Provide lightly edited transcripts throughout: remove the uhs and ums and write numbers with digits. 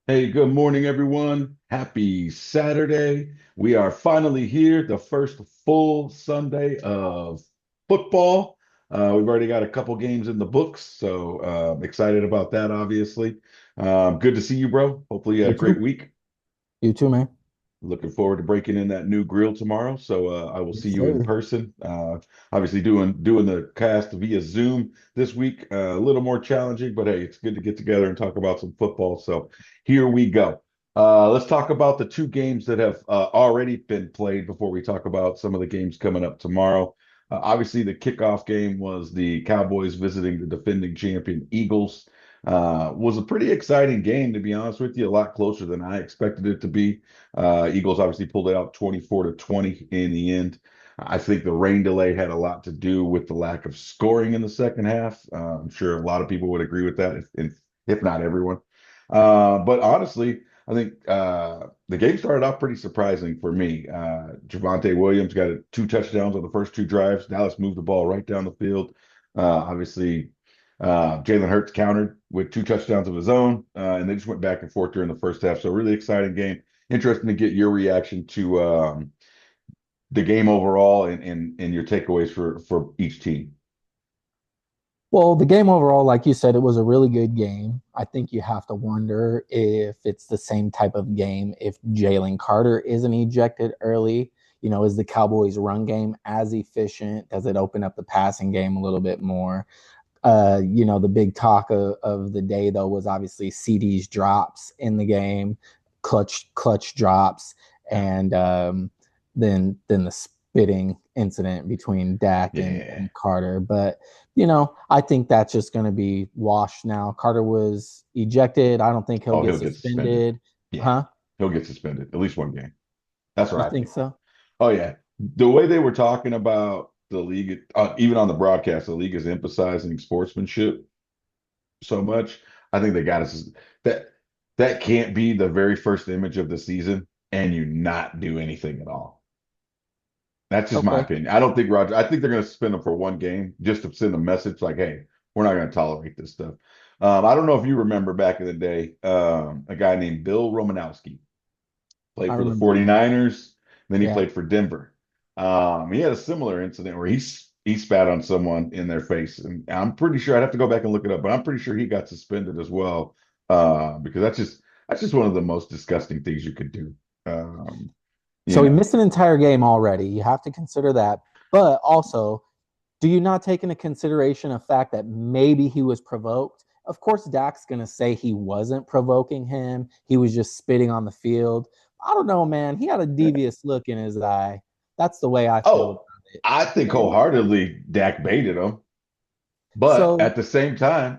Hey, good morning, everyone. Happy Saturday. We are finally here, the first full Sunday of football. We've already got a couple games in the books, so excited about that, obviously. Good to see you, bro. Hopefully, you had You a great too. week. You too, man. Looking forward to breaking in that new grill tomorrow. So I will see Yes, you in sir. person. Obviously, doing the cast via Zoom this week, a little more challenging, but hey, it's good to get together and talk about some football. So here we go. Let's talk about the two games that have already been played before we talk about some of the games coming up tomorrow. Obviously, the kickoff game was the Cowboys visiting the defending champion Eagles. Was a pretty exciting game, to be honest with you, a lot closer than I expected it to be. Eagles obviously pulled it out 24-20 in the end. I think the rain delay had a lot to do with the lack of scoring in the second half. I'm sure a lot of people would agree with that, if not everyone. But honestly, I think the game started off pretty surprising for me. Javonte Williams got two touchdowns on the first two drives. Dallas moved the ball right down the field. Obviously, Jalen Hurts countered with two touchdowns of his own, and they just went back and forth during the first half. So, really exciting game. Interesting to get your reaction to the game overall and your takeaways for each team. Well, the game overall, like you said, it was a really good game. I think you have to wonder if it's the same type of game if Jalen Carter isn't ejected early. Is the Cowboys' run game as efficient? Does it open up the passing game a little bit more? The big talk of the day though was obviously CD's drops in the game, clutch drops, Yeah. and then the spitting incident between Dak Yeah. and Carter. But I think that's just going to be washed now. Carter was ejected. I don't think he'll Oh, get he'll get suspended. suspended. Yeah. Huh? He'll get suspended at least one game. That's what You I think think. so? Oh, yeah. The way they were talking about the league, even on the broadcast, the league is emphasizing sportsmanship so much. I think they got us that that can't be the very first image of the season and you not do anything at all. That's just my Okay. opinion. I don't think Roger, I think they're going to suspend him for one game just to send a message like, hey, we're not going to tolerate this stuff. I don't know if you remember back in the day, a guy named Bill Romanowski I played for the remember him. 49ers, then he Yeah. played for Denver. He had a similar incident where he spat on someone in their face, and I'm pretty sure I'd have to go back and look it up, but I'm pretty sure he got suspended as well because that's just one of the most disgusting things you could do. Um, you So he know, missed an entire game already. You have to consider that. But also, do you not take into consideration a fact that maybe he was provoked? Of course, Dak's going to say he wasn't provoking him. He was just spitting on the field. I don't know, man. He had a devious look in his eye. That's the way I feel oh, about it. I think And wholeheartedly Dak baited him, but so at the same time,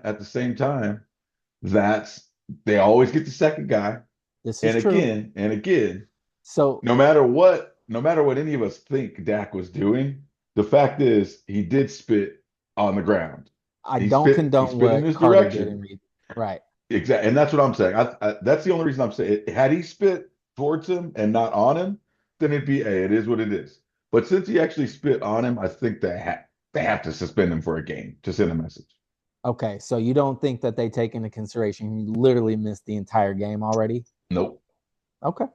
that's they always get the second guy, this is and true. again, So no matter what any of us think Dak was doing, the fact is he did spit on the ground. I don't He condone spit in what his Carter did direction. in Reed. Right. Exactly. And that's what I'm saying. That's the only reason I'm saying had he spit towards him and not on him, then it'd be, hey, it is what it is. But since he actually spit on him, I think they have to suspend him for a game to send a message. Okay. So you don't think that they take into consideration he literally missed the entire game already? Nope, Okay.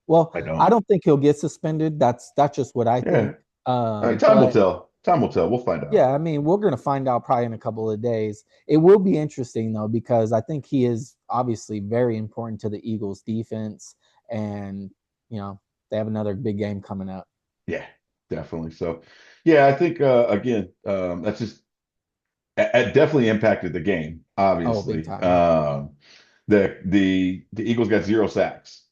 Well, I I don't. don't think he'll get suspended. That's just what I Yeah. think. All right, time will But tell. Time will tell. We'll find out. yeah, I mean, we're gonna find out probably in a couple of days. It will be interesting though because I think he is obviously very important to the Eagles defense, and you know they have another big game coming up. Yeah, definitely. So, yeah, I think again, that's just it definitely impacted the game. Oh, big Obviously, time. the Eagles got zero sacks,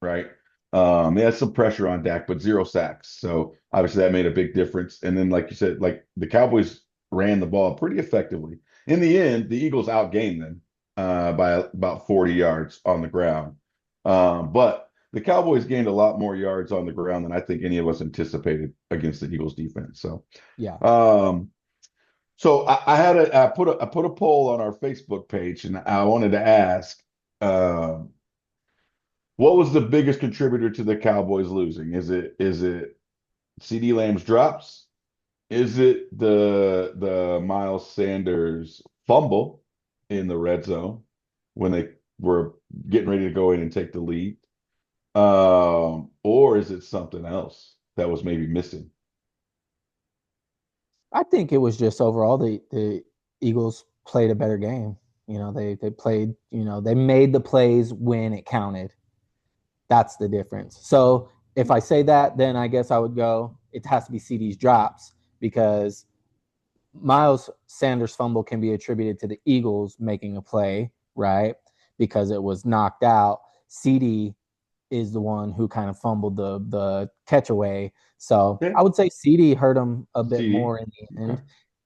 right? They had some pressure on Dak, but zero sacks. So obviously that made a big difference. And then, like you said, like the Cowboys ran the ball pretty effectively. In the end, the Eagles outgained them by about 40 yards on the ground. But the Cowboys gained a lot more yards on the ground than I think any of us anticipated against the Eagles defense. Yeah. Um, so I put a poll on our Facebook page, and I wanted to ask, um, what was the biggest contributor to the Cowboys losing? Is it CD Lamb's drops? Is it the Miles Sanders fumble in the red zone when were getting ready to go in and take the lead? Or is it something else that was maybe missing? I think it was just overall the Eagles played a better game. They played, they made the plays when it counted. That's the difference. So if I say that, then I guess I would go, it has to be CD's drops because Miles Sanders' fumble can be attributed to the Eagles making a play, right? Because it was knocked out. CD is the one who kind of fumbled the catch away. So Yeah, I would say CD hurt him a bit CD. more in the Okay. end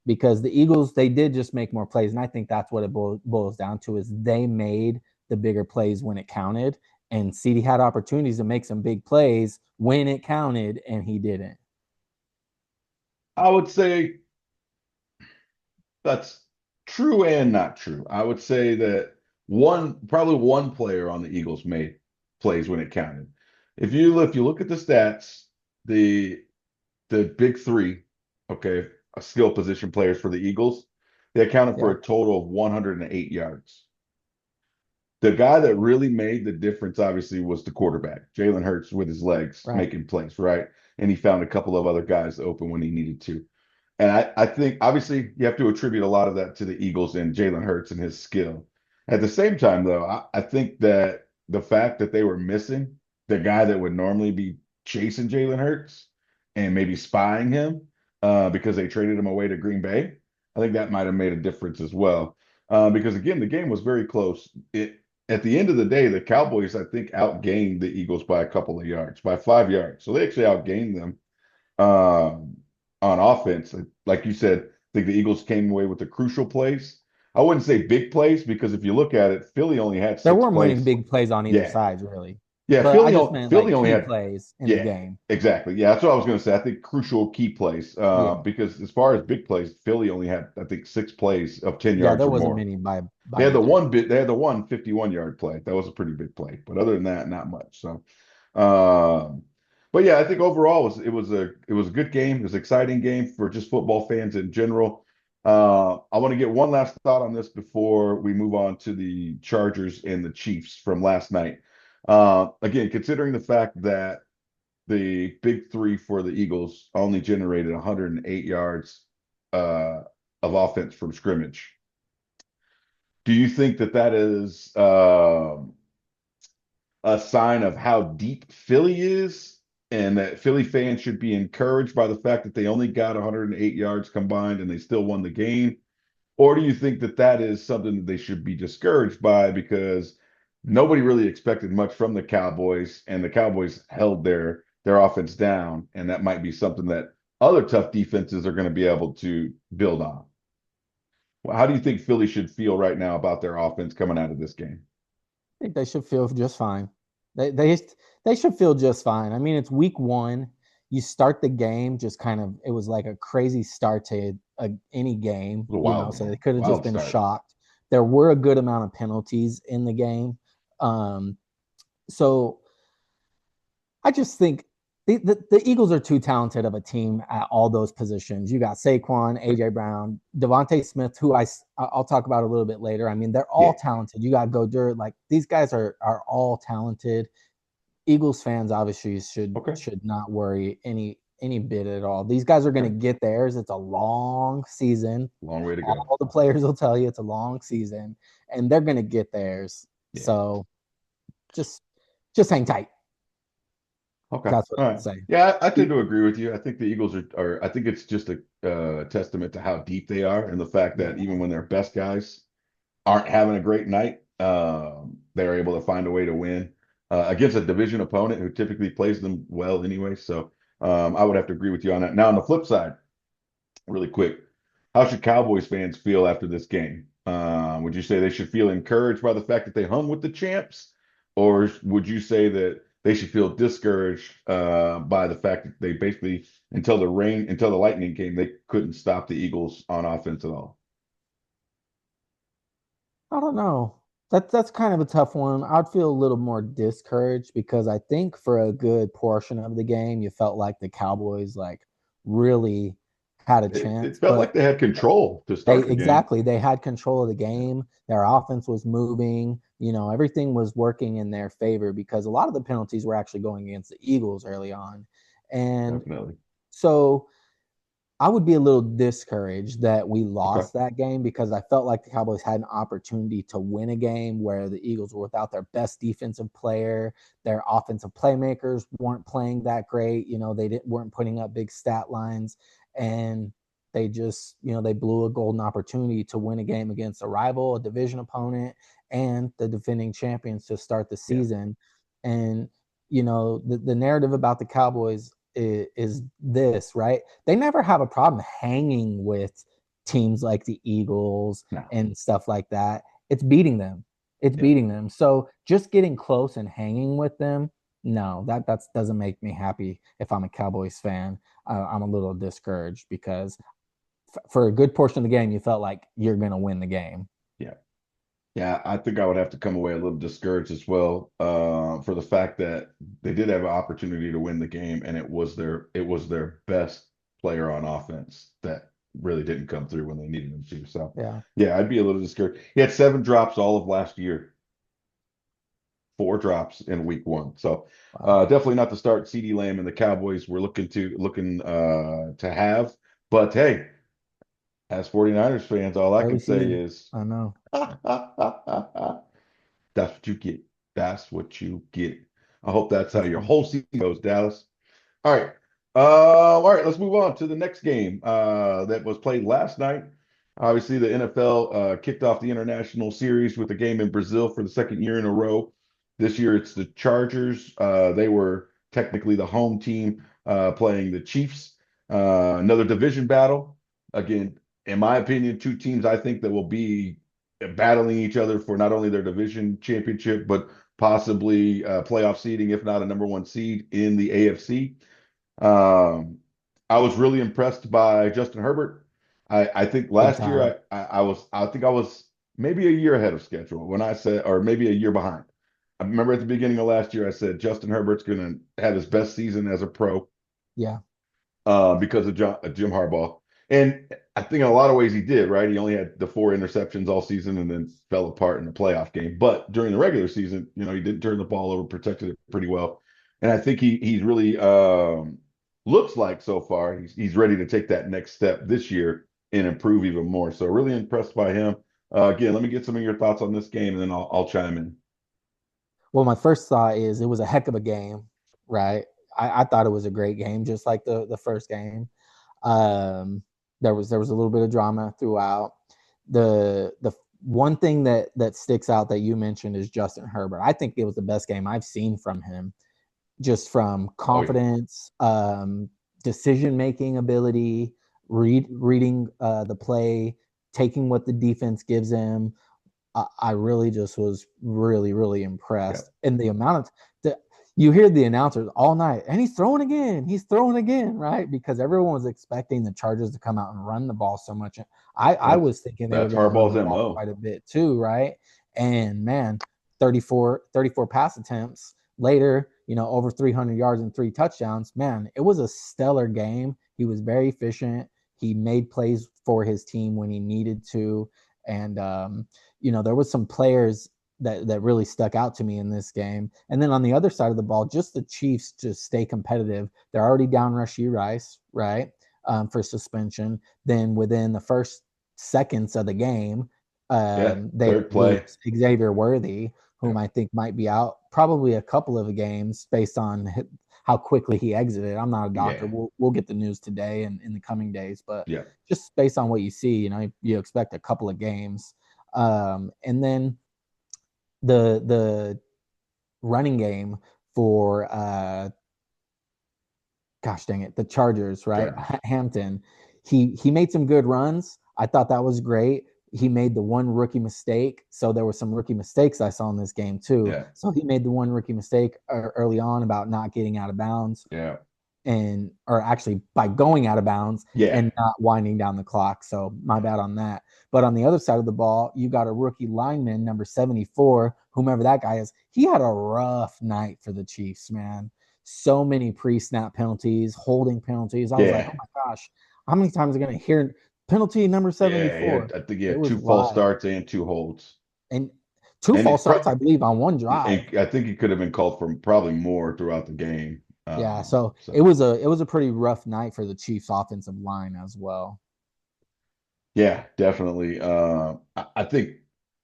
because the Eagles, they did just make more plays. And I think that's what it boils down to is they made the bigger plays when it counted. And CD had opportunities to make some big plays when it counted, and he didn't. I would say that's true and not true. I would say that probably one player on the Eagles made plays when it counted. If you look at the stats, the the big three, okay, skill position players for the Eagles, they accounted for Yeah, a total of 108 yards. The guy that really made the difference, obviously, was the quarterback, Jalen Hurts, with his legs right. making plays, right? And he found a couple of other guys open when he needed to. And I think obviously you have to attribute a lot of that to the Eagles and Jalen Hurts and his skill. At the same time, though, I think that the fact that they were missing the guy that would normally be chasing Jalen Hurts and maybe spying him because they traded him away to Green Bay, I think that might have made a difference as well. Because again, the game was very close. At the end of the day, the Cowboys, I think, outgained the Eagles by a couple of yards, by 5 yards. So they actually outgained them on offense. Like you said, I think the Eagles came away with the crucial plays. I wouldn't say big plays because if you look at it, Philly only had There six weren't many plays. big plays on either Yeah, side, really. yeah. But I just meant Philly like only key had plays in the yeah, game. exactly. Yeah, that's what I was going to say. I think crucial key plays. Yeah. Because as far as big plays, Philly only had I think 6 plays of 10 Yeah, yards there or wasn't more. many They by had the either. one bit. They had the one 51-yard play. That was a pretty big play. But other than that, not much. So, um, but yeah, I think overall it was a good game. It was an exciting game for just football fans in general. I want to get one last thought on this before we move on to the Chargers and the Chiefs from last night. Again, considering the fact that the big three for the Eagles only generated 108 yards uh, of offense from scrimmage. Do you think that that is a sign of how deep Philly is and that Philly fans should be encouraged by the fact that they only got 108 yards combined and they still won the game? Or do you think that that is something that they should be discouraged by because nobody really expected much from the Cowboys and the Cowboys held their offense down and that might be something that other tough defenses are going to be able to build on? Well, how do you think Philly should feel right now about their offense coming out of this game? I think they should feel just fine. They should feel just fine. I mean, it's week one. You start the game just kind of. It was like a crazy start to any game, It was a wild So they game, could have just wild been start. shocked. There were a good amount of penalties in the game, um, so I just think the Eagles are too talented of a team at all those positions. You got Saquon, AJ Brown, Devontae Smith, who I'll talk about a little bit later. I mean, they're all Yeah, talented. You got Godur, like these guys are all talented. Eagles fans obviously okay, should not worry any bit at all. These guys are going to okay. get theirs. It's a long season. Long way to go. All the players will tell you it's a long season, and they're going to get theirs. Yeah. So just just hang tight. Okay. That's what All I would right. say. Yeah, I tend to agree with you. I think the Eagles I think it's just a testament to how deep they are and the fact Yeah. that even when their best guys aren't having a great night, they're able to find a way to win against a division opponent who typically plays them well anyway. So I would have to agree with you on that. Now, on the flip side, really quick, how should Cowboys fans feel after this game? Would you say they should feel encouraged by the fact that they hung with the champs, or would you say that they should feel discouraged by the fact that they basically until the lightning came, they couldn't stop the Eagles on offense at all? I don't know. That's kind of a tough one. I'd feel a little more discouraged because I think for a good portion of the game, you felt like the Cowboys like really had a It chance, felt like but they had control to they start the game. exactly they had control of the Yeah, game. Their offense was moving. Everything was working in their favor because a lot of the penalties were actually going against the Eagles early on. And definitely. so I would be a little discouraged that we Okay. lost that game because I felt like the Cowboys had an opportunity to win a game where the Eagles were without their best defensive player. Their offensive playmakers weren't playing that great. They weren't putting up big stat lines, and they just, they blew a golden opportunity to win a game against a rival, a division opponent, and the defending champions to start the Yeah. season. And the narrative about the Cowboys is this, right? They never have a problem hanging with teams like the Eagles No. and stuff like that. It's beating them. It's Yeah. beating them. So just getting close and hanging with them, no, that doesn't make me happy. If I'm a Cowboys fan, I'm a little discouraged because for a good portion of the game, you felt like you're going to win the game. Yeah. Yeah, I think I would have to come away a little discouraged as well, for the fact that they did have an opportunity to win the game, and it was their best player on offense that really didn't come through when they needed him to. So, Yeah. yeah, I'd be a little discouraged. He had 7 drops all of last year, 4 drops in week 1. So, Wow. definitely not the start CD Lamb and the Cowboys were looking to have. But hey, as 49ers fans, all I Early can say season. is I know. that's what you get. That's what you get. I hope that's how That's your fun. whole season goes, Dallas. All right. All right, let's move on to the next game that was played last night. Obviously, the NFL kicked off the international series with a game in Brazil for the second year in a row. This year, it's the Chargers. They were technically the home team playing the Chiefs. Another division battle. Again, in my opinion, 2 teams I think that will be battling each other for not only their division championship, but possibly playoff seeding, if not a number 1 seed in the AFC. Um, I was really impressed by Justin Herbert. I think Big last time. year I think I was maybe a year ahead of schedule when I said, or maybe a year behind. I remember at the beginning of last year I said Justin Herbert's going to have his best season as a pro, Yeah. because of Jim Harbaugh. And I think in a lot of ways he did, right? He only had the 4 interceptions all season and then fell apart in the playoff game. But during the regular season, he didn't turn the ball over, protected it pretty well. And I think he's really looks like so far he's ready to take that next step this year and improve even more. So really impressed by him. Again, let me get some of your thoughts on this game and then I'll chime in. Well, my first thought is it was a heck of a game, right? I thought it was a great game, just like the first game. Um, there was a little bit of drama throughout. The one thing that sticks out that you mentioned is Justin Herbert. I think it was the best game I've seen from him, just from Oh yeah. confidence, decision making ability, reading the play, taking what the defense gives him. I really just was really, really Yeah. impressed. And the amount of the you hear the announcers all night, and he's throwing again, right? Because everyone was expecting the Chargers to come out and run the ball so much. I That's was thinking they were that's going to run Harbaugh's the ball MO. quite a bit too, right? And man, 34 pass attempts later, over 300 yards and 3 touchdowns. Man, it was a stellar game. He was very efficient. He made plays for his team when he needed to. And there was some players that really stuck out to me in this game. And then on the other side of the ball, just the Chiefs to stay competitive. They're already down Rashee Rice, right, for suspension. Then within the first seconds of the game, Yeah. they Third lose play. Xavier Worthy, Yeah. whom I think might be out probably a couple of games based on how quickly he exited. I'm not a doctor. Yeah. We'll get the news today and in the coming days, but Yeah. just based on what you see, you expect a couple of games. And then the running game for gosh dang it, the Chargers, right? Chargers. Hampton. He made some good runs. I thought that was great. He made the one rookie mistake. So there were some rookie mistakes I saw in this game too. Yeah. So he made the one rookie mistake early on about not getting out of bounds Yeah. and or actually by going out of bounds Yeah. and not winding down the clock. So my bad on that. But on the other side of the ball, you got a rookie lineman, number 74, whomever that guy is. He had a rough night for the Chiefs, man. So many pre-snap penalties, holding penalties. I was like, oh Yeah. my gosh. how many times are going to hear penalty number Yeah, he 74? had, I think he It had was two false live. starts and two holds. And two And false starts, I believe, on one drive. I think he could have been called for probably more throughout the game. Yeah, so it So was a pretty rough night for the Chiefs offensive line as well. yeah, definitely. I think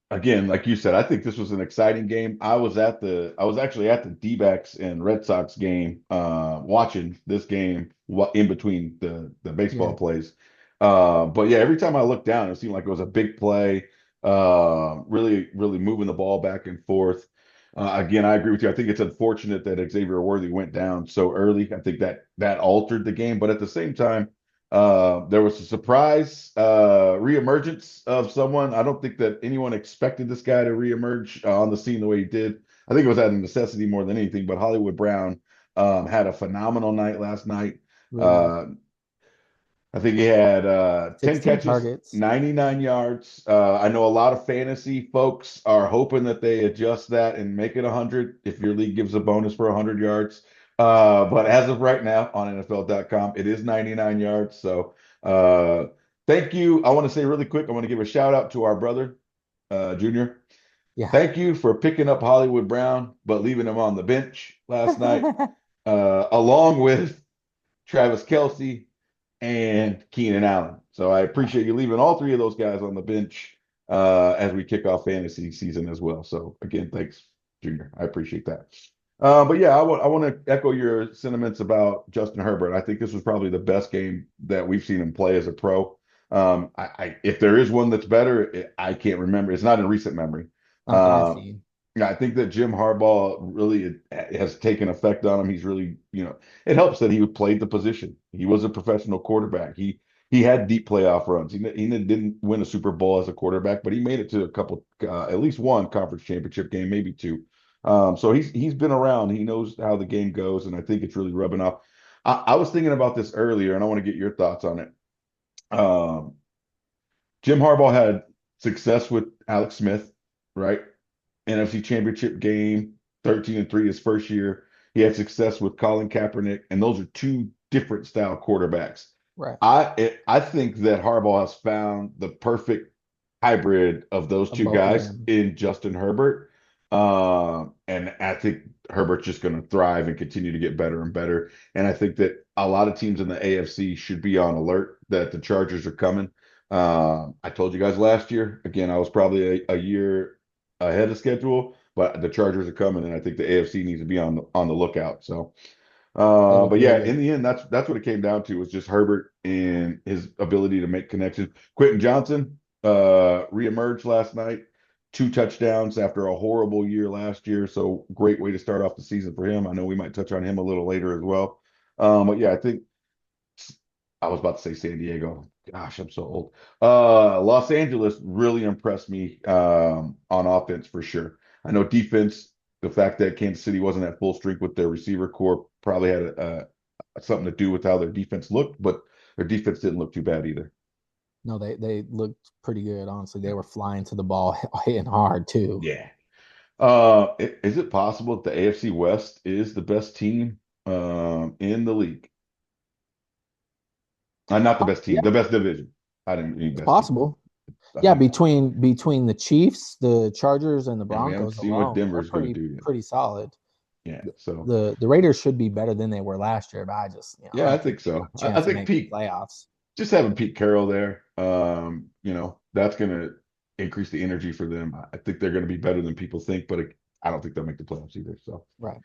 again, like you said, I think this was an exciting game. I was actually at the D-backs and Red Sox game, watching this game in between the baseball Yeah. plays. But yeah, every time I looked down, it seemed like it was a big play. Really, really moving the ball back and forth. Again, I agree with you. I think it's unfortunate that Xavier Worthy went down so early. I think that altered the game, but at the same time. There was a surprise reemergence of someone. I don't think that anyone expected this guy to reemerge on the scene the way he did. I think it was out of necessity more than anything. But Hollywood Brown had a phenomenal night last night. Really. Uh, I think he had 10 16 catches, targets. 99 yards. I know a lot of fantasy folks are hoping that they adjust that and make it 100 if your league gives a bonus for 100 yards. But as of right now on NFL.com, it is 99 yards. So thank you. I want to say really quick, I want to give a shout out to our brother, Junior. Yeah. Thank you for picking up Hollywood Brown, but leaving him on the bench last night, along with Travis Kelce and Keenan Allen. So I appreciate you leaving all three of those guys on the bench as we kick off fantasy season as well. So again, thanks, Junior. I appreciate that. But yeah, I want to echo your sentiments about Justin Herbert. I think this was probably the best game that we've seen him play as a pro. If there is one that's better, I can't remember. It's not in recent memory. Not that I've Uh, seen. yeah, I think that Jim Harbaugh really has taken effect on him. He's really, it helps that he played the position. He was a professional quarterback. He had deep playoff runs. He didn't win a Super Bowl as a quarterback, but he made it to a couple, at least one conference championship game, maybe two. So he's been around. He knows how the game goes, and I think it's really rubbing off. I was thinking about this earlier, and I want to get your thoughts on it. Um, Jim Harbaugh had success with Alex Smith, right? NFC Championship game, 13-3 his first year. He had success with Colin Kaepernick, and those are two different style quarterbacks. Right. I think that Harbaugh has found the perfect hybrid of those Of two both of guys them. in Justin Herbert. And I think Herbert's just going to thrive and continue to get better and better. And I think that a lot of teams in the AFC should be on alert that the Chargers are coming. I told you guys last year, again, I was probably a year ahead of schedule, but the Chargers are coming, and I think the AFC needs to be on the lookout. So, They look but yeah, really in the end, that's what it came down to was just Herbert and his ability to make connections. Quentin Johnson reemerged last night, two touchdowns after a horrible year last year. So great way to start off the season for him. I know we might touch on him a little later as well. But yeah, I think I was about to say San Diego. Gosh, I'm so old. Los Angeles really impressed me on offense for sure. I know defense, the fact that Kansas City wasn't at full strength with their receiver core probably had something to do with how their defense looked, but their defense didn't look too bad either. no, they looked pretty good, honestly. They were flying to the ball hitting hard too. Yeah. Is it possible that the AFC West is the best team in the league? Not the best team, Yeah, the best division. I didn't mean it's best team. possible. I Yeah, think, between the Chiefs, the Chargers, and the and we haven't Broncos seen what alone, they're Denver's going to pretty do yet. pretty solid. Yeah. The, So, the Raiders should be better than they were last year, but I yeah, I don't think think they have so. a I chance of think making the Pete, playoffs. just having Pete Carroll there, that's going to increase the energy for them. I think they're going to be better than people think, but I don't think they'll make the playoffs either. So, Right.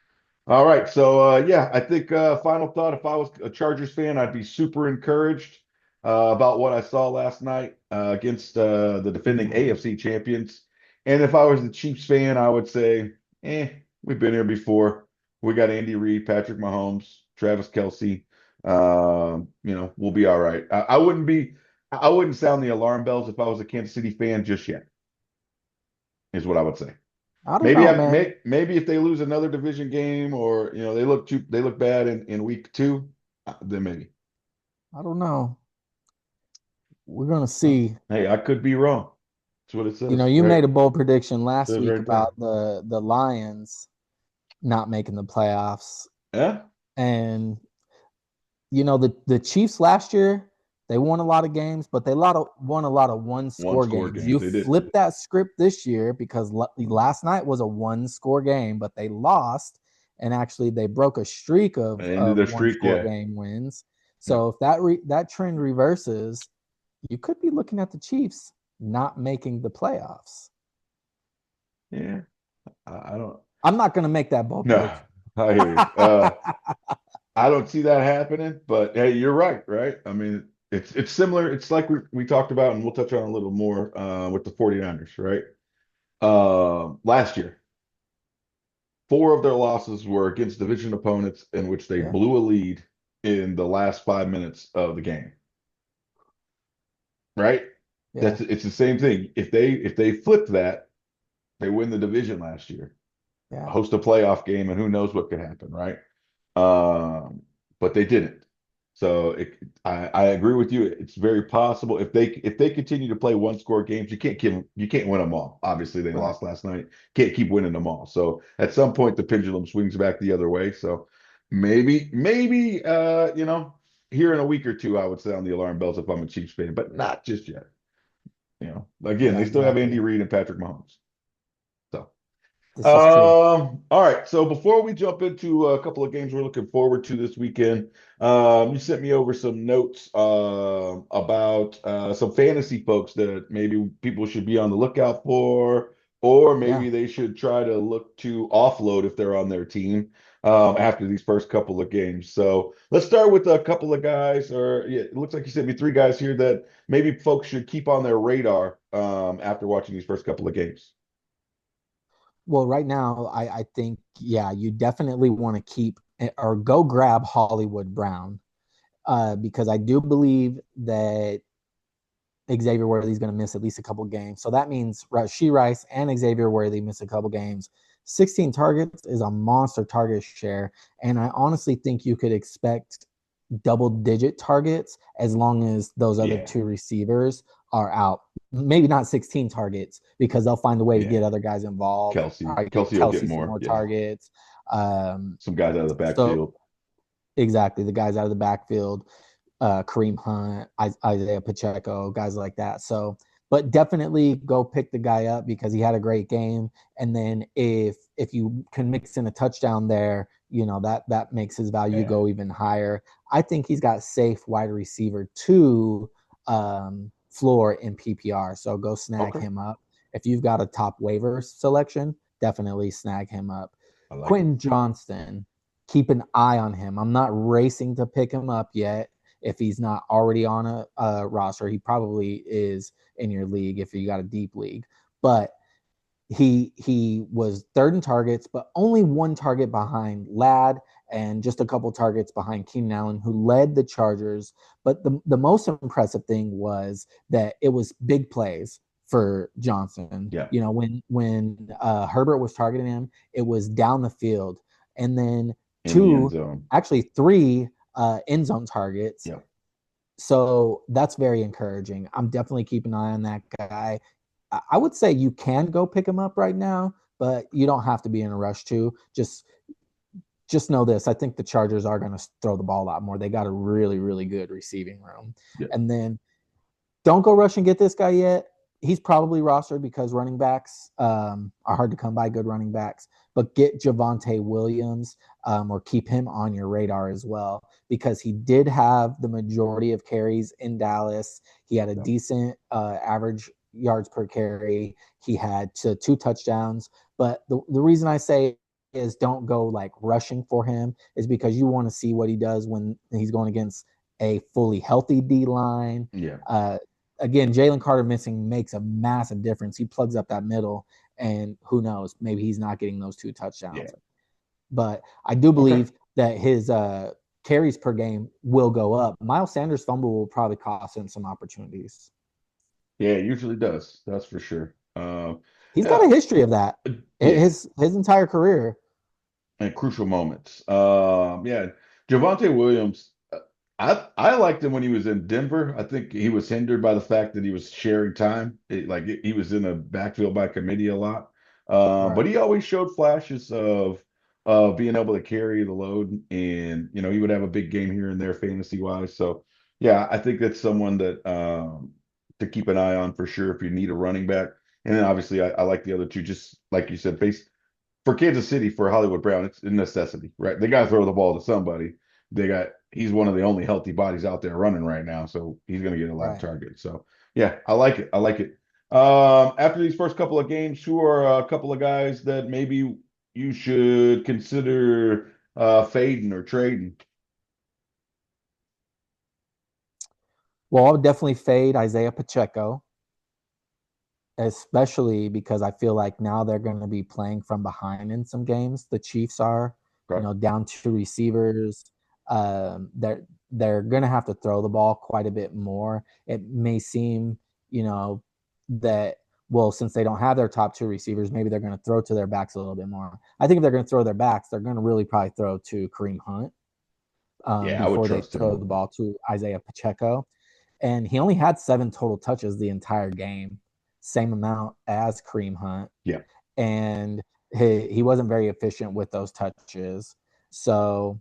all right. So, yeah, I think final thought, if I was a Chargers fan, I'd be super encouraged about what I saw last night against the defending AFC champions. And if I was the Chiefs fan, I would say, we've been here before. We got Andy Reid, Patrick Mahomes, Travis Kelce. We'll be all right. I wouldn't sound the alarm bells if I was a Kansas City fan just yet, is what I would say. I don't Maybe know, man. maybe if they lose another division game or they look bad in week two, then maybe. I don't know. We're gonna Well, see. hey, I could be wrong. That's what it You know, says. you Right, made a bold prediction last says week right about there. the Lions not making the playoffs, Yeah, and the Chiefs last year. They won a lot of games, but they won a lot of one One score score games. games. You They did. flip that script this year because last night was a one score game, but they lost. And actually, they broke a streak Ended of their one streak. score Yeah. game wins. Yeah. So if that trend reverses, you could be looking at the Chiefs not making the playoffs. Yeah. I don't. I'm not going to make that bold No, prediction. I hear you. I don't see that happening, but hey, you're right, right? I mean, it's similar. It's like we talked about, and we'll touch on a little more with the 49ers, right? Last year, four of their losses were against division opponents in which they Yeah, blew a lead in the last 5 minutes of the game, right? yeah, It's the same thing. If they flip that, they win the division last year, yeah. host a playoff game, and who knows what could happen, right? Um, but they didn't. So I agree with you. It's very possible if they continue to play one score games, you can't win them all. Obviously, they Right. lost last night. Can't keep winning them all. So at some point, the pendulum swings back the other way. So maybe here in a week or two, I would sound the alarm bells if I'm a Chiefs fan, but not just yet. Again, Yeah, they still have Andy exactly. Reid and Patrick Mahomes. So. This is true. All right. So before we jump into a couple of games we're looking forward to this weekend, you sent me over some notes about some fantasy folks that maybe people should be on the lookout for, or Yeah. maybe they should try to look to offload if they're on their team after these first couple of games. So let's start with a couple of guys, or yeah, it looks like you sent me three guys here that maybe folks should keep on their radar after watching these first couple of games. Well, right now, I think, yeah, you definitely want to keep or go grab Hollywood Brown because I do believe that Xavier Worthy is going to miss at least a couple games. So that means Rashee Rice and Xavier Worthy miss a couple games. 16 targets is a monster target share. And I honestly think you could expect double digit targets as long as those other Yeah. two receivers are out. Maybe not 16 targets because they'll find a way to Yeah. get other guys involved. Kelsey. Probably get Kelsey will get Kelsey some more. more Yeah. targets. Um, Some guys out of the so backfield. exactly the guys out of the backfield, Kareem Hunt, Isaiah Pacheco, guys like that. So, but definitely go pick the guy up because he had a great game. And then if you can mix in a touchdown there, that makes his value Yeah. go even higher. I think he's got safe wide receiver two floor in PPR. So go snag Okay. him up. If you've got a top waiver selection, definitely snag him up. I like it. Quentin Johnston, keep an eye on him. I'm not racing to pick him up yet. If he's not already on a roster, he probably is in your league if you got a deep league. But he was third in targets, but only one target behind Ladd and just a couple targets behind Keenan Allen, who led the Chargers. But the most impressive thing was that it was big plays for Johnson. Yeah. When Herbert was targeting him, it was down the field, and then In the end zone. actually three end zone targets. Yeah. So that's very encouraging. I'm definitely keeping an eye on that guy. I would say you can go pick him up right now, but you don't have to be in a rush to. Just know this. I think the Chargers are going to throw the ball a lot more. They got a really, really good receiving room. Yeah. And then don't go rush and get this guy yet. He's probably rostered because running backs are hard to come by, good running backs. But get Javonte Williams or keep him on your radar as well because he did have the majority of carries in Dallas. He had a Yeah. decent average yards per carry. He had two touchdowns. But the reason I say is don't go like rushing for him is because you want to see what he does when he's going against a fully healthy D line. Yeah. Again, Jalen Carter missing makes a massive difference. He plugs up that middle, and who knows, maybe he's not getting those two Yeah. touchdowns. But I do Okay. believe that his carries per game will go up. Miles Sanders' fumble will probably cost him some opportunities. Yeah, it usually does. That's for sure. He's got Yeah. a history of that. Yeah. His entire career. And crucial moments. Yeah. Javonte Williams, I liked him when he was in Denver. I think he was hindered by the fact that he was sharing time. He was in a backfield by committee a lot. But Right. he always showed flashes of being able to carry the load, and he would have a big game here and there fantasy wise. So Yeah, I think that's someone that to keep an eye on for sure if you need a running back. And then obviously I like the other two, just like you said, base for Kansas City for Hollywood Brown, it's a necessity, right? They got to throw the ball to somebody. He's one of the only healthy bodies out there running right now, so he's going to get a lot of Right. targets. So yeah, I like it. I like it. After these first couple of games, who are a couple of guys that maybe you should consider fading or trading? Well, I would definitely fade Isaiah Pacheco, especially because I feel like now they're going to be playing from behind in some games. The Chiefs are, Okay. down two receivers. They're going to have to throw the ball quite a bit more. It may seem, that well, since they don't have their top two receivers, maybe they're going to throw to their backs a little bit more. I think if they're going to throw their backs, they're going to really probably throw to Kareem Hunt Yeah, I would before they trust throw him. the ball to Isaiah Pacheco, and he only had 7 total touches the entire game, same amount as Kareem Hunt, Yeah, and he wasn't very efficient with those touches. So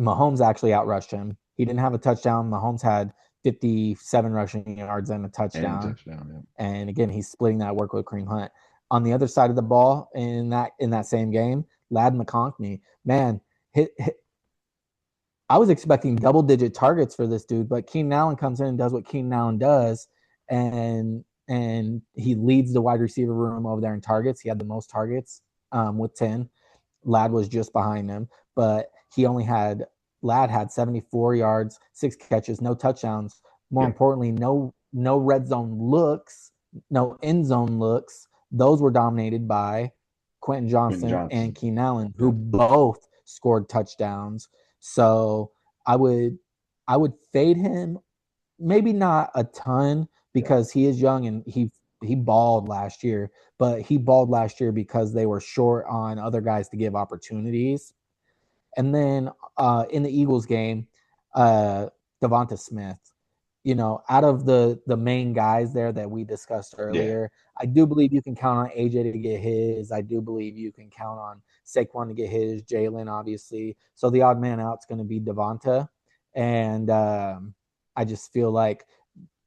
Mahomes actually outrushed him. He didn't have a touchdown. Mahomes had 57 rushing yards and a and a touchdown. touchdown. Yeah, And again, he's splitting that work with Kareem Hunt. On the other side of the ball in that same game, Lad McConkey, man, I was expecting double digit targets for this dude, but Keenan Allen comes in and does what Keenan Allen does, and he leads the wide receiver room over there in targets. He had the most targets with 10. Lad was just behind him, but he only had Lad had 74 yards, 6 catches, no touchdowns. More yeah. importantly, no red zone looks, no end zone looks. Those were dominated by Quentin Quentin Johnson and Johnson. Keenan Allen, who Yeah, both scored touchdowns. So I would I would fade him, maybe not a ton yeah. because he is young and he balled last year, but he balled last year because they were short on other guys to give opportunities. And then in the Eagles game, uh, Devonta Smith, out of the main guys there that we discussed Yeah. earlier, I do believe you can count on AJ to get his. I do believe you can count on Saquon to get his. Jalen, obviously. So the odd man out's going to be Devonta, and I just feel like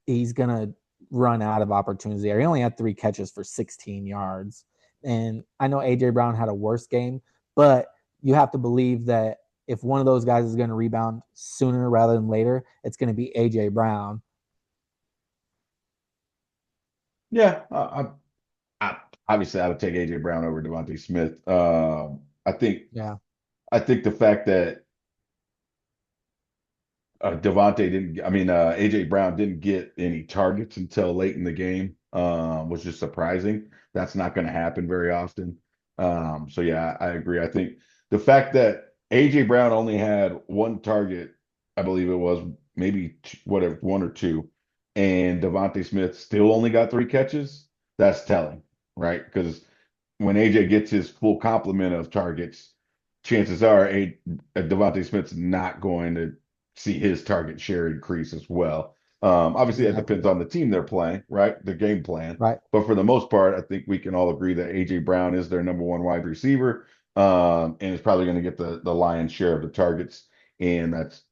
he's going to run out of opportunities there. He only had 3 catches for 16 yards, and I know AJ Brown had a worse game, but you have to believe that if one of those guys is going to rebound sooner rather than later, it's going to be AJ Brown. Yeah, I obviously I would take AJ Brown over Devontae Smith. I think Yeah, I think the fact that Devontae didn't, I mean, AJ Brown didn't get any targets until late in the game, was just surprising. That's not going to happen very often. So yeah, I agree. I think the fact that AJ Brown only had one target, I believe it was maybe whatever, one or two, and Devontae Smith still only got 3 catches, that's telling, right? Because when AJ gets his full complement of targets, chances are Devontae Smith's not going to see his target share increase as well. Obviously, that depends exactly. on the team they're playing, right? The game plan. Right. But for the most part, I think we can all agree that AJ Brown is their number one wide receiver, and is probably going to get the lion's share of the targets. And that's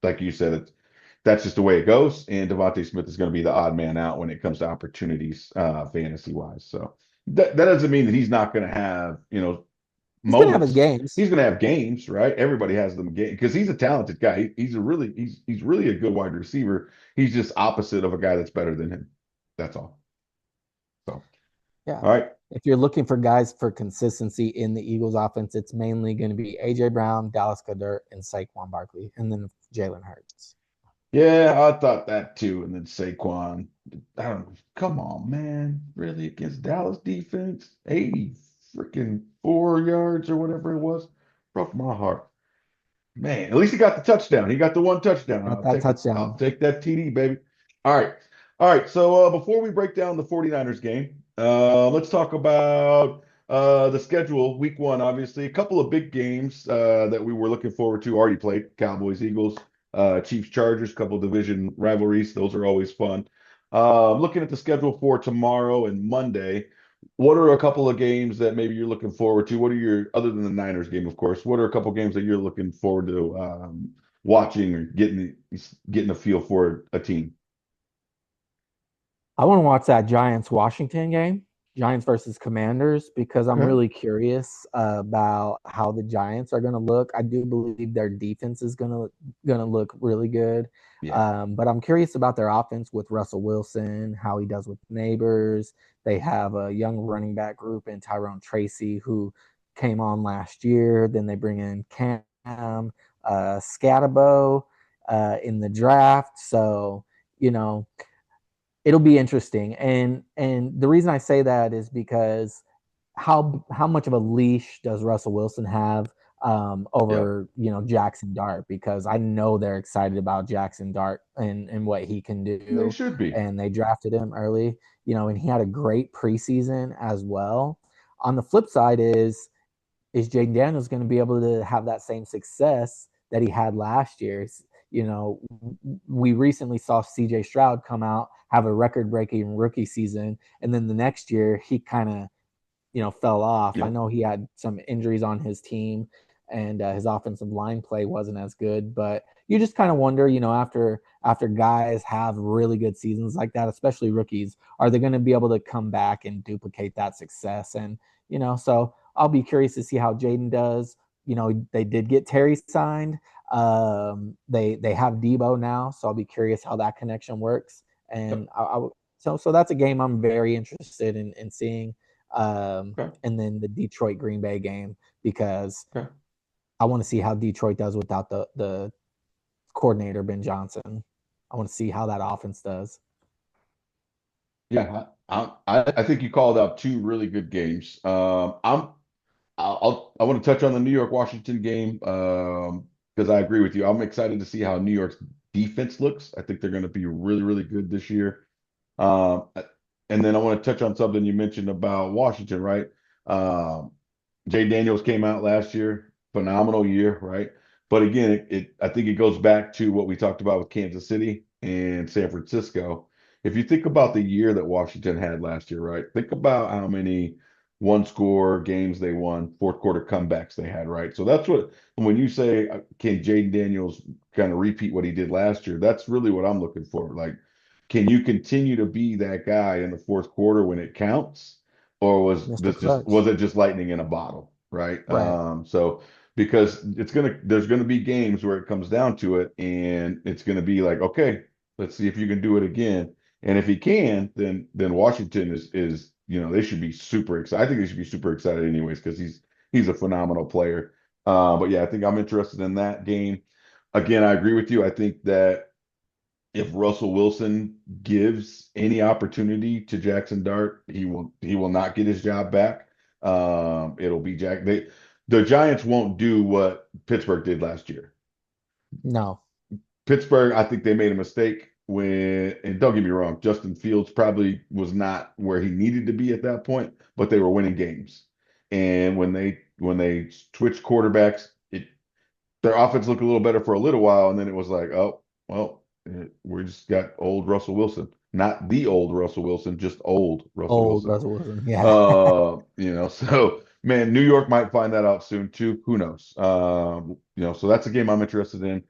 like you said, that's just the way it goes. And Devontae Smith is going to be the odd man out when it comes to opportunities, fantasy wise. So that doesn't mean that he's not going to have, He's going to have his moments. games. He's going to have games, right? Everybody has them game because he's a talented guy. He's really a good wide receiver. He's just opposite of a guy that's better than him. That's all. So, Yeah. all right. If you're looking for guys for consistency in the Eagles offense, it's mainly going to be AJ Brown, Dallas Goedert, and Saquon Barkley, and then Jalen Hurts. Yeah, I thought that too. And then Saquon, I don't come on, man. Really against Dallas defense? 80 freaking 4 yards or whatever it was. Broke my heart. Man, at least he got the touchdown. He got the one touchdown. Got that I'll touchdown. take that TD, baby. All right. All right. So before we break down the 49ers game, let's talk about the schedule. Week one, obviously, a couple of big games that we were looking forward to already played. Cowboys, Eagles, Chiefs, Chargers, couple division rivalries. Those are always fun. Looking at the schedule for tomorrow and Monday. What are a couple of games that maybe you're looking forward to? What are your, other than the Niners game, of course, what are a couple games that you're looking forward to watching or getting a feel for a team? I want to watch that Giants Washington game, Giants versus Commanders, because I'm Okay. really curious about how the Giants are going to look. I do believe their defense is going to look really good, Yeah. but I'm curious about their offense with Russell Wilson, how he does with neighbors. They have a young running back group in Tyrone Tracy who came on last year. Then they bring in Cam Scatabo in the draft. So you know it'll be interesting. And the reason I say that is because how much of a leash does Russell Wilson have Yep. over Jackson Dart? Because I know they're excited about Jackson Dart and what he can They do, should be. and they drafted him early. And he had a great preseason as well. On the flip side is Jaden Daniels going to be able to have that same success that he had last year? You know, we recently saw CJ Stroud come out, have a record breaking rookie season, and then the next year he kind of fell off. I Yep. know he had some injuries on his team, and his offensive line play wasn't as good. But you just kind of wonder, after guys have really good seasons like that, especially rookies, are they going to be able to come back and duplicate that success? And so I'll be curious to see how Jaden does. They did get Terry signed. They have Debo now, so I'll be curious how that connection works. And Yep. so that's a game I'm very interested in seeing. Okay. And then the Detroit Green Bay game because Okay. I want to see how Detroit does without the coordinator Ben Johnson. I want to see how that offense does. Yeah. I think you called out two really good games. I want to touch on the New York Washington game because I agree with you. I'm excited to see how New York's defense looks. I think they're going to be really, really good this year. Um, and then I want to touch on something you mentioned about Washington, right? Um, Jay Daniels came out last year, phenomenal year, right? But again, I think it goes back to what we talked about with Kansas City and San Francisco. If you think about the year that Washington had last year, right? Think about how many one score games they won, fourth quarter comebacks they had, right? So that's what when you say can Jaden Daniels kind of repeat what he did last year, that's really what I'm looking for. Like, can you continue to be that guy in the fourth quarter when it counts? Or Mr. was Clutch. it just lightning in a bottle, right? Right. So because there's gonna be games where it comes down to it, and it's gonna be like, okay, let's see if you can do it again. And if he can, then Washington is they should be super excited. I think they should be super excited anyways because he's a phenomenal player. But yeah, I think I'm interested in that game. Again, I agree with you. I think that if Russell Wilson gives any opportunity to Jackson Dart, he will not get his job back. It'll be the Giants won't do what Pittsburgh did last year. No. Pittsburgh, I think they made a mistake and don't get me wrong, Justin Fields probably was not where he needed to be at that point, but they were winning games. And when they switched quarterbacks, their offense looked a little better for a little while, and then it was like, oh, well, we just got old Russell Wilson. Not the old Russell Wilson, just old Russell Old Wilson. Russell Wilson. Yeah. So man, New York might find that out soon too. Who knows? So that's a game I'm interested in.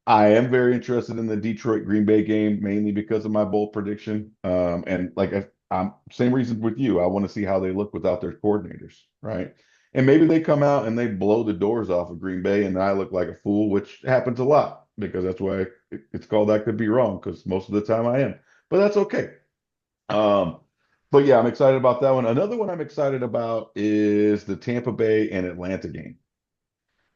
I am very interested in the Detroit Green Bay game, mainly because of my bold prediction. And like I'm same reason with you. I want to see how they look without their coordinators, right? And maybe they come out and they blow the doors off of Green Bay, and I look like a fool, which happens a lot because that's why it's called I could be wrong because most of the time I am. But that's okay. Um, but yeah, I'm excited about that one. Another one I'm excited about is the Tampa Bay and Atlanta game.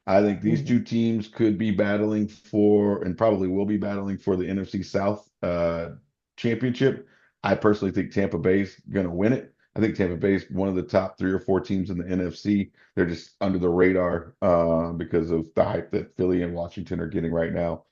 I think these Mhm. two teams could be battling for, and probably will be battling for the NFC South championship. I personally think Tampa Bay's going to win it. I think Tampa Bay's one of the top three or four teams in the NFC. They're just under the radar because of the hype that Philly and Washington are getting right now.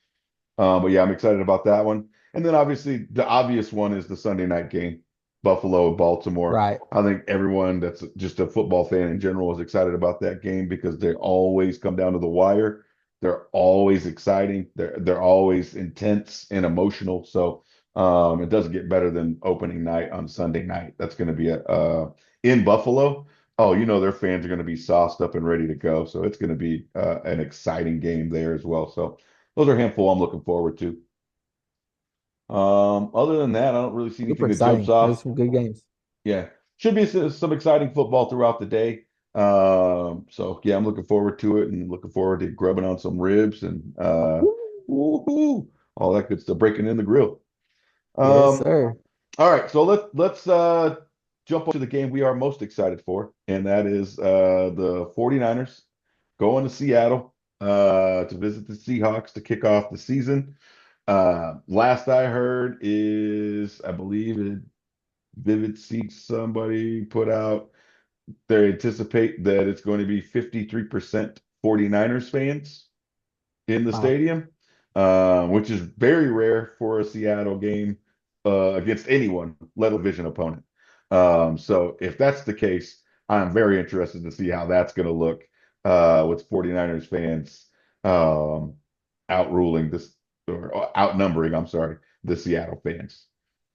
But yeah, I'm excited about that one. And then obviously the obvious one is the Sunday night game, Buffalo and Baltimore. Right. I think everyone that's just a football fan in general is excited about that game because they always come down to the wire. They're always exciting. They're always intense and emotional. So it doesn't get better than opening night on Sunday night. That's going to be in Buffalo. Oh, their fans are going to be sauced up and ready to go. So it's going to be an exciting game there as well. So those are a handful I'm looking forward to. Other than that, I don't really see Super anything that jumps exciting. There's off. some good games. Yeah, should be some exciting football throughout the day. So yeah, I'm looking forward to it and looking forward to grubbing on some ribs and woohoo, all that good stuff, breaking in the grill. Yes, Um, sir. all right, so let's jump to the game we are most excited for, and that is the 49ers going to Seattle to visit the Seahawks to kick off the season. Last I heard is I believe Vivid Seats somebody put out they anticipate that it's going to be 53% 49ers fans in the Wow. stadium, which is very rare for a Seattle game against anyone, let alone a division opponent. So if that's the case, I'm very interested to see how that's going to look with 49ers fans um, outruling this or outnumbering, I'm sorry, the Seattle fans.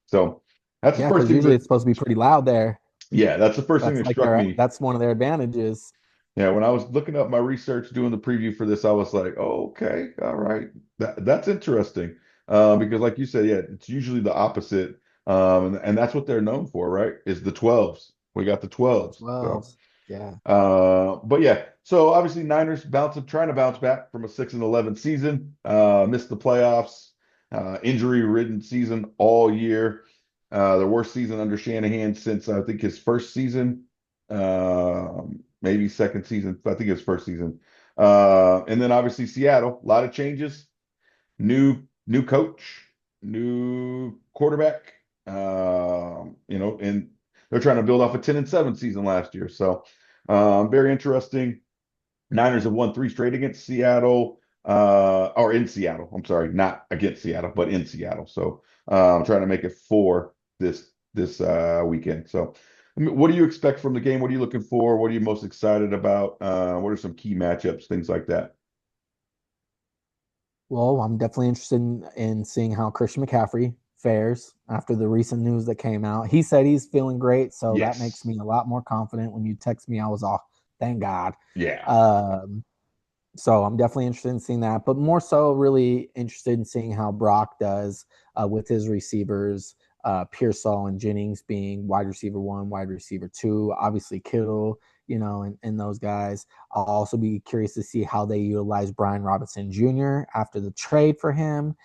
So that's the Yeah, first because thing usually that, it's supposed to be pretty loud there. yeah, that's the first thing That's that like struck their me. that's one of their advantages. Yeah, when I was looking up my research, doing the preview for this, I was like, oh, okay, all right, that's interesting. Because like you said, yeah, it's usually the opposite, and that's what they're known for, right? Is the 12s. We got the The 12s. So, 12s. Yeah. but yeah, so obviously Niners trying to bounce back from a 6-11 season, missed the playoffs, injury-ridden season all year, the worst season under Shanahan since I think his first season, maybe second season. I think his first season. And then obviously Seattle, a lot of changes, new coach, new quarterback. And they're trying to build off a 10-7 season last year. So very interesting. Niners have won three straight against Seattle, or in Seattle. I'm sorry, not against Seattle, but in Seattle. So trying to make it four this weekend. So, I mean, what do you expect from the game? What are you looking for? What are you most excited about? What are some key matchups, things like that? Well, I'm definitely interested in seeing how Christian McCaffrey fares after the recent news that came out. He said he's feeling great, so that makes Yes. me a lot more confident. When you text me, I was off. Thank God. Yeah. Um, so I'm definitely interested in seeing that, but more so, really interested in seeing how Brock does with his receivers, Pearsall and Jennings being wide receiver one, wide receiver two, obviously Kittle, and those guys. I'll also be curious to see how they utilize Brian Robinson Jr. after the trade for him.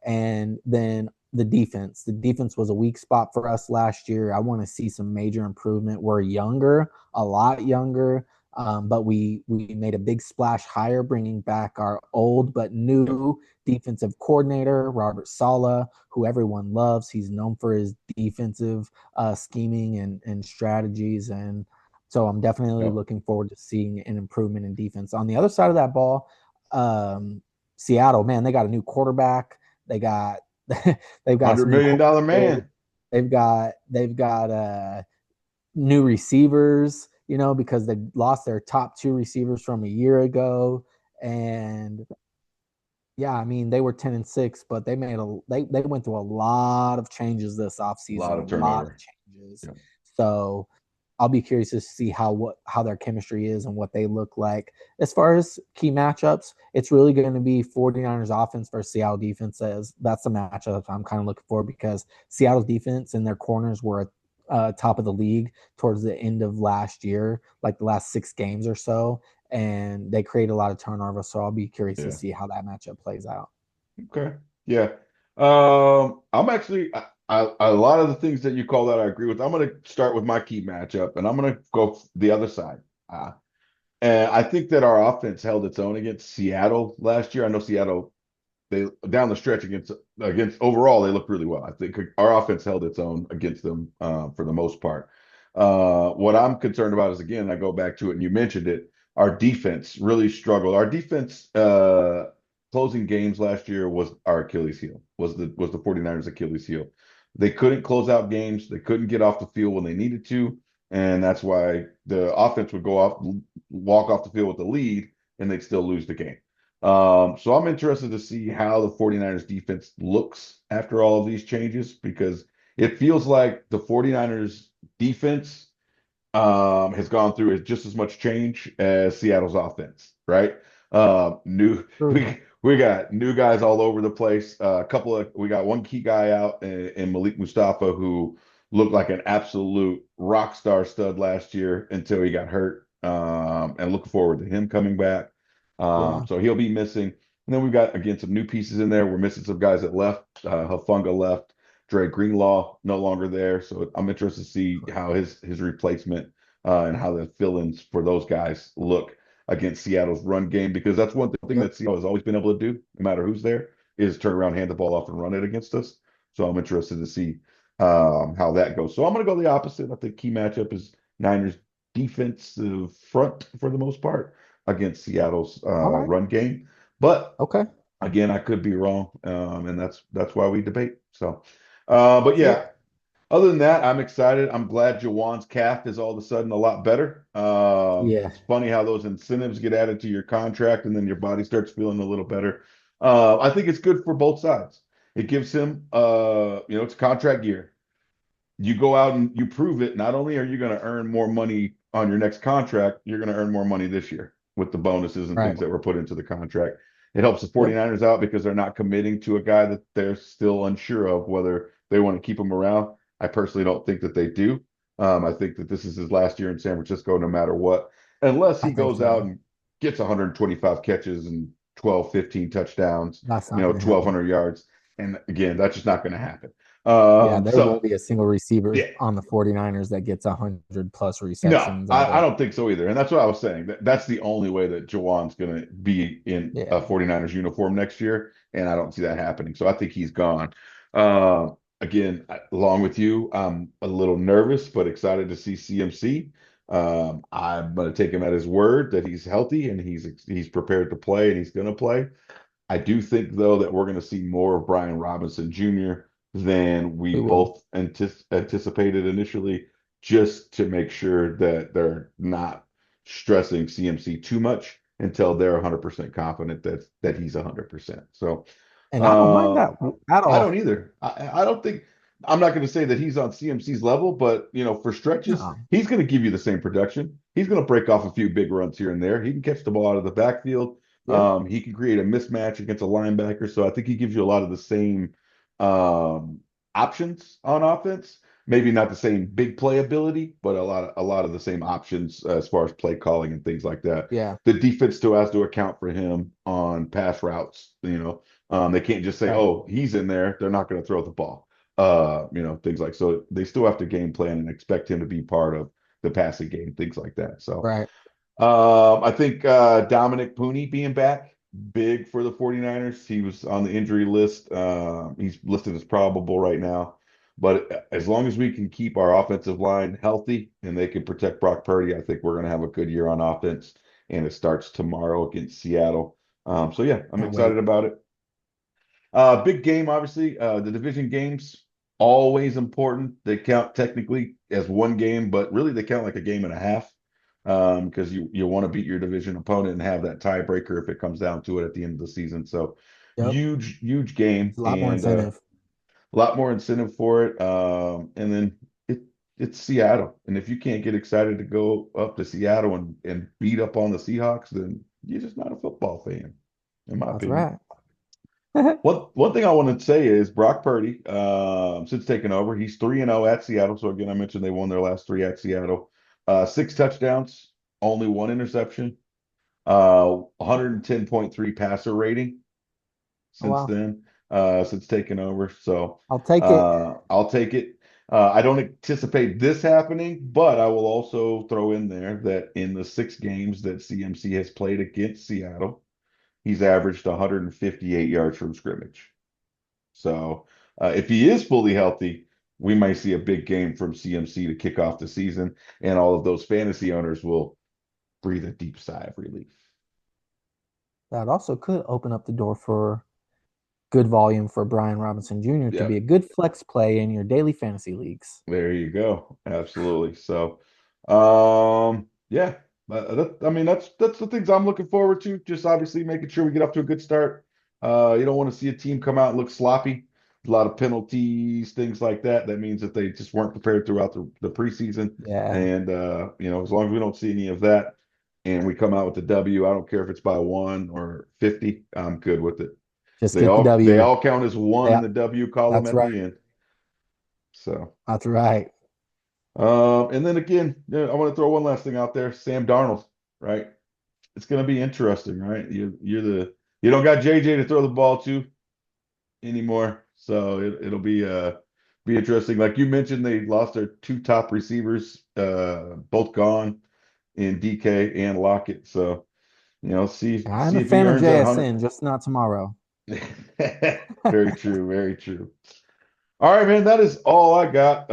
And then the defense. The defense was a weak spot for us last year. I want to see some major improvement. We're younger, a lot younger, but we made a big splash higher, bringing back our old but Yep. new defensive coordinator, Robert Saleh, who everyone loves. He's known for his defensive scheming and strategies. And so I'm definitely Yep. looking forward to seeing an improvement in defense. On the other side of that ball, Seattle, man, they got a new quarterback. They got they've got $100 some new million coordinators. man. They've got new receivers, because they lost their top two receivers from a year ago. And yeah, I mean, they were 10-6, but they went through a lot of changes this A offseason, lot a of lot of turnover. changes. Yep. So I'll be curious to see how their chemistry is and what they look like. As far as key matchups, it's really going to be 49ers offense versus Seattle defense. That's the matchup I'm kind of looking for, because Seattle's defense and their corners were top of the league towards the end of last year, like the last 6 games or so, and they create a lot of turnover. So I'll be curious to Yeah. see how that matchup plays out. Okay. Yeah. I'm actually a lot of the things that you called out, I agree with. I'm going to start with my key matchup, and I'm going to go the other side. And I think that our offense held its own against Seattle last year. I know Seattle, they down the stretch against overall they looked really well. I think our offense held its own against them for the most part. What I'm concerned about is, again, I go back to it, and you mentioned it. Our defense really struggled. Our defense closing games last year was our Achilles heel. Was the 49ers Achilles heel. They couldn't close out games. They couldn't get off the field when they needed to, and that's why the offense would go off, walk off the field with the lead, and they'd still lose the game. So I'm interested to see how the 49ers defense looks after all of these changes, because it feels like the 49ers defense has gone through just as much change as Seattle's offense, right? New True. We got new guys all over the place. We got one key guy out in Malik Mustafa who looked like an absolute rock star stud last year until he got hurt. And looking forward to him coming back. Yeah. So he'll be missing. And then we've got again some new pieces in there. We're missing some guys that left. Hafunga left. Dre Greenlaw no longer there. So I'm interested to see how his replacement and how the fill-ins for those guys look against Seattle's run game, because that's one thing Yep. that Seattle has always been able to do, no matter who's there, is turn around, hand the ball off, and run it against us. So I'm interested to see how that goes. So I'm going to go the opposite. I think key matchup is Niners defensive front for the most part against Seattle's All right. run game. But Okay. again, I could be wrong, and that's why we debate. So, but That's yeah, it. other than that, I'm excited. I'm glad Jawan's calf is all of a sudden a lot better. Yeah. It's funny how those incentives get added to your contract and then your body starts feeling a little better. I think it's good for both sides. It gives him, it's contract year. You go out and you prove it. Not only are you going to earn more money on your next contract, you're going to earn more money this year with the bonuses and Right. things that were put into the contract. It helps the Yep. 49ers out because they're not committing to a guy that they're still unsure of whether they want to keep him around. I personally don't think that they do. I think that this is his last year in San Francisco, no matter what, unless I he think goes out so. and gets 125 catches and 12, 15 touchdowns, That's not going to happen. 1,200 yards. And again, that's just not going to happen. Yeah, there So won't be a single receiver yeah, on the 49ers that gets 100 plus no, receptions I ever. don't think so either. And that's what I was saying. That's the only way that Jawan's going to be in a Yeah. 49ers uniform next year. And I don't see that happening. So I think he's gone. Again, along with you, I'm a little nervous, but excited to see CMC. I'm going to take him at his word that he's healthy and he's prepared to play and he's going to play. I do think, though, that we're going to see more of Brian Robinson Jr. than we We will. both anticipated initially, just to make sure that they're not stressing CMC too much until they're 100% confident that he's 100%. So And I don't mind uh, that at I don't all. either. I don't think I'm not going to say that he's on CMC's level, but for stretches, No. he's going to give you the same production. He's going to break off a few big runs here and there. He can catch the ball out of the backfield. Yep. He can create a mismatch against a linebacker. So I think he gives you a lot of the same um, options on offense. Maybe not the same big play ability, but a lot of the same options as far as play calling and things like that. Yeah. The defense still has to account for him on pass routes. They can't just say, Right. "Oh, he's in there." They're not going to throw the ball. Things like so. They still have to game plan and expect him to be part of the passing game, things like that. So Right. I think Dominic Pooney being back, big for the 49ers. He was on the injury list. He's listed as probable right now. But as long as we can keep our offensive line healthy and they can protect Brock Purdy, I think we're going to have a good year on offense. And it starts tomorrow against Seattle. So yeah, I'm Can't excited wait. about it. Big game, obviously. The division games always important. They count technically as one game, but really they count like a game and a half because you want to beat your division opponent and have that tiebreaker if it comes down to it at the end of the season. So Yep. huge game It's a lot more and incentive. a lot more incentive for it. And then it's Seattle, and if you can't get excited to go up to Seattle and beat up on the Seahawks, then you're just not a football fan, in my That's opinion. right. One thing I want to say is Brock Purdy, since taking over, he's 3-0 at Seattle. So again, I mentioned they won their last three at Seattle. Six touchdowns, only one interception, 110.3 passer rating Oh, since wow. then, since taking over. So I'll take it. I'll take it. I don't anticipate this happening, but I will also throw in there that in the six games that CMC has played against Seattle, he's averaged 158 yards from scrimmage. So if he is fully healthy, we might see a big game from CMC to kick off the season, and all of those fantasy owners will breathe a deep sigh of relief. That also could open up the door for good volume for Brian Robinson Jr. to be a Yep, good flex play in your daily fantasy leagues. there you go. Absolutely. So, yeah, I mean that's the things I'm looking forward to. Just obviously making sure we get up to a good start. You don't want to see a team come out and look sloppy. A lot of penalties, things like that. That means that they just weren't prepared throughout the preseason. Yeah. And as long as we don't see any of that, and we come out with the W, I don't care if it's by 1 or 50, I'm good with it. Just They get the all they W. all count as one in Yeah, the W column that's at right. the end. So, That's right. and then again, yeah, I want to throw one last thing out there. Sam Darnold, right? It's going to be interesting, right? You don't got JJ to throw the ball to anymore, so it'll be interesting. Like you mentioned, they lost their two top receivers, both gone in DK and Lockett. So I'm see a if he fan of earns that 100. JSN, just not tomorrow. Very true, very true. All right, man, that is all I got.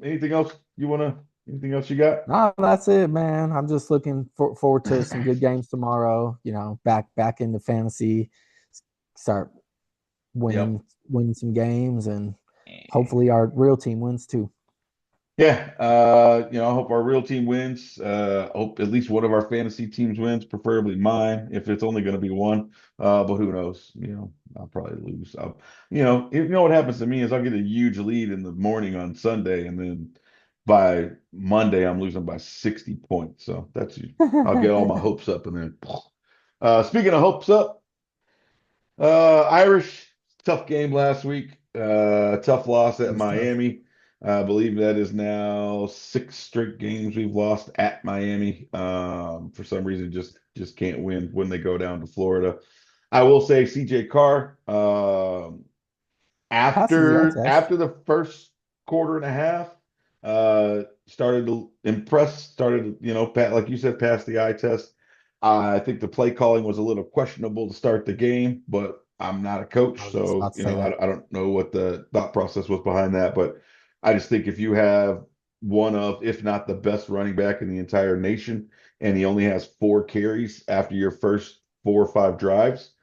Anything else you got? No, that's it, man. I'm just looking forward to some good games tomorrow. Back into fantasy, start Yep. winning some games, and hopefully our real team wins too. Yeah, I hope our real team wins. I hope at least one of our fantasy teams wins, preferably mine, if it's only going to be one. But who knows? I'll probably lose. What happens to me is I'll get a huge lead in the morning on Sunday, and then by Monday I'm losing by 60 points. So I'll get all my hopes up, and then speaking of hopes up, Irish, tough game last week. Tough loss It at was tough. Miami. I believe that is now 6 straight games we've lost at Miami. For some reason, just can't win when they go down to Florida. I will say CJ Carr. Passes the eye After test. the first quarter and a half, started to impress, started, Pat, like you said, pass the eye test. I think the play calling was a little questionable to start the game, but I'm not a I coach, was just so about to say that. I don't know what the thought process was behind that, but I just think if you have one of, if not the best running back in the entire nation, and he only has 4 carries after your first 4 or 5 drives,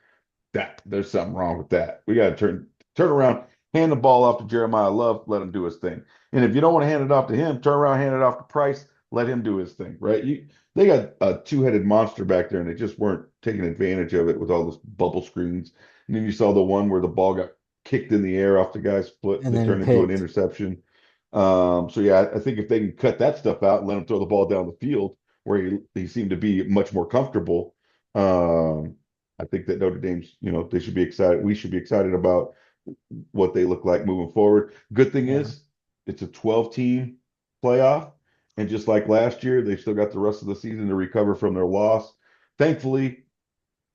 that there's something wrong with that. We got to turn around, hand the ball off to Jeremiah Love, let him do his thing. And if you don't want to hand it off to him, turn around, hand it off to Price, let him do his thing, right? They got a two-headed monster back there, and they just weren't taking advantage of it with all those bubble screens. And then you saw the one where the ball got kicked in the air off the guy's foot, And that then turned into an picked. interception. So yeah, I think if they can cut that stuff out and let him throw the ball down the field where he seemed to be much more comfortable, um, I think that Notre Dame's, they should be excited. We should be excited about what they look like moving forward. Good thing Yeah. is it's a 12-team playoff. And just like last year, they still got the rest of the season to recover from their loss. Thankfully,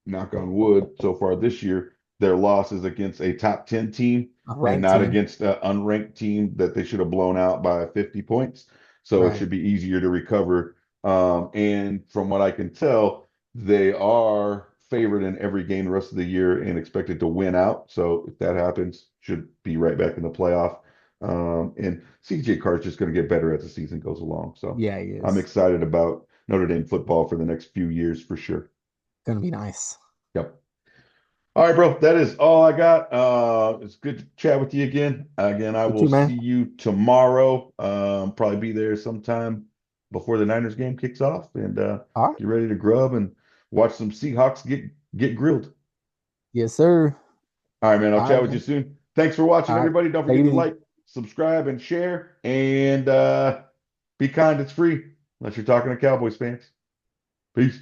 knock on wood, so far this year, their loss is against a top 10 team A and ranked not team. against an unranked team that they should have blown out by 50 points. So it Right. should be easier to recover. And from what I can tell, they are favored in every game the rest of the year and expected to win out. So if that happens, should be right back in the playoff. And CJ Carr is just going to get better as the season goes along. So Yeah, he I'm is. excited about Notre Dame football for the next few years for sure. Gonna be nice. Yep. All right, bro. That is all I got. It's good to chat with you again. Again, I You will too, see man. you tomorrow. Probably be there sometime before the Niners game kicks off, and All right. get ready to grub and watch some Seahawks get grilled. Yes, sir. All right, man. I'll All chat right, with you man. soon. Thanks for watching, All right. everybody. Don't Take forget it to easy. like, subscribe, and share. And be kind. It's free unless you're talking to Cowboys fans. Peace.